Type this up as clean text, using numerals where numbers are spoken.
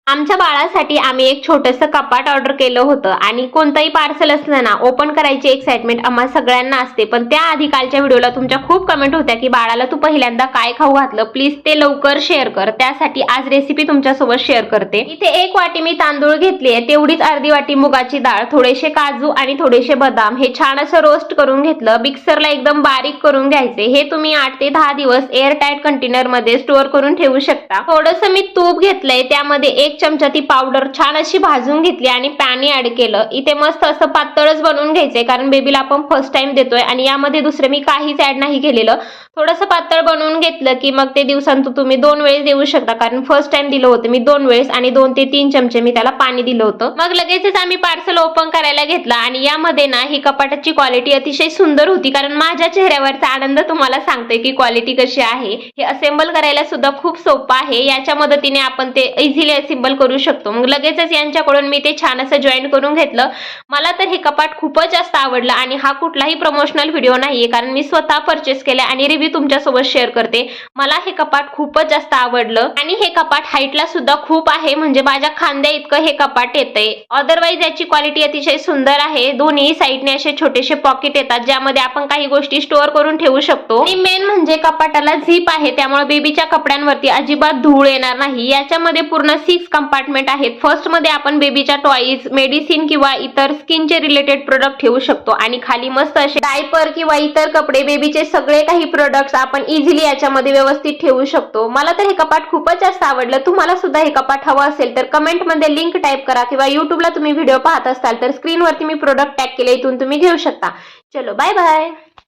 आमच्या बाळासाठी आम्ही एक छोटंसं कपाट ऑर्डर केलं होतं आणि कोणतंही पार्सल असलं ना ओपन करायची एक्साइटमेंट आम्हा सगळ्यांना असते। पण त्याआधी कालच्या व्हिडिओला तुमच्या खूप कमेंट होत्या की बाळाला तू पहिल्यांदा काय खाऊ घातलं, प्लीज ते लवकर शेअर कर। त्यासाठी आज रेसिपी तुमच्यासोबत शेअर करते। इथे 1 वाटी मी तांदूळ घेतलीये, तेवढीच अर्धी वाटी मुगाची डाळ, थोडेसे काजू आणि थोडेसे बदाम हे छान असं रोस्ट करून घेतलं। मिक्सरला एकदम बारीक करून घ्यायचे। हे तुम्ही 8 ते 10 दिवस एअर टाइट कंटेनर मध्ये स्टोअर करून ठेवू शकता। थोडंसं मी तूप घेतलंय, त्यामध्ये 1 चमचा ती पावडर छान अशी भाजून घेतली आणि पाणी ऍड केलं। इथे मस्त असं पातळच बनवून घ्यायचंय कारण बेबीला आपण फर्स्ट टाइम देतोय आणि यामध्ये दुसरं मी काहीच ऍड नाही केलेलं। थोडंसं पातळ बनवून घेतलं की मग ते दिवसांतून तुम्ही 2 वेळेस देऊ शकता, कारण फर्स्ट टाइम दिलं होतं मी 2 वेळेस आणि 2 ते 3 चमचे मी त्याला पाणी दिलं होतं। मग लगेचच आम्ही पार्सल ओपन करायला घेतला आणि यामध्ये ना ही कपाटाची क्वालिटी अतिशय सुंदर होती, कारण माझ्या चेहऱ्यावरचा आनंद तुम्हाला सांगते की क्वालिटी कशी आहे। हे असेंबल करायला सुद्धा खूप सोपं आहे, याच्या मदतीने आपण ते इझिली असेंबल करू शकतो। मग लगेचच यांच्याकडून मी ते छान असं जॉईन करून घेतलं। मला तर हे कपाट खूपच जास्त आवडलं आणि हा कुठलाही प्रमोशनल व्हिडिओ नाहीये, कारण मी स्वतः परचेस केले आणि रिव्ह्यू तुमच्यासोबत शेअर करते। मला हे कपाट खूपच जास्त आवडलं आणि हे कपाट हाईटला सुद्धा खूप आहे, म्हणजे माझ्या खांद्या इतकं हे कपाट येतंय। अदरवाईज याची क्वालिटी अतिशय सुंदर आहे। दोन्ही साईडने असे छोटेसे पॉकेट येतात, ज्यामध्ये आपण काही गोष्टी स्टोअर करून ठेवू शकतो। आणि मेन म्हणजे कपाटाला झिप आहे, त्यामुळे बेबीच्या कपड्यांवरती अजिबात धूळ येणार नाही। याच्यामध्ये पूर्ण 6 कंपार्टमेंट आहेत। फर्स्ट मध्ये आपण बेबीच्या टॉयज, मेडिसिन किंवा इतर स्किनचे रिलेटेड प्रोडक्ट ठेवू शकतो आणि खाली मस्त असे डायपर किंवा इतर कपडे, बेबीचे सगळे काही प्रोडक्ट्स आपण इझिली याच्यामध्ये व्यवस्थित ठेवू शकतो। मला तर हे कपाट खूपच जास्त आवडलं। तुम्हाला सुद्धा हे कपाट हवं असेल तर कमेंट मध्ये लिंक टाइप करा किंवा युट्यूबला तुम्ही व्हिडिओ पाहत असाल तर स्क्रीनवरती मी प्रोडक्ट टॅग केले, इथून तुम्ही घेऊ शकता। चलो बाय बाय।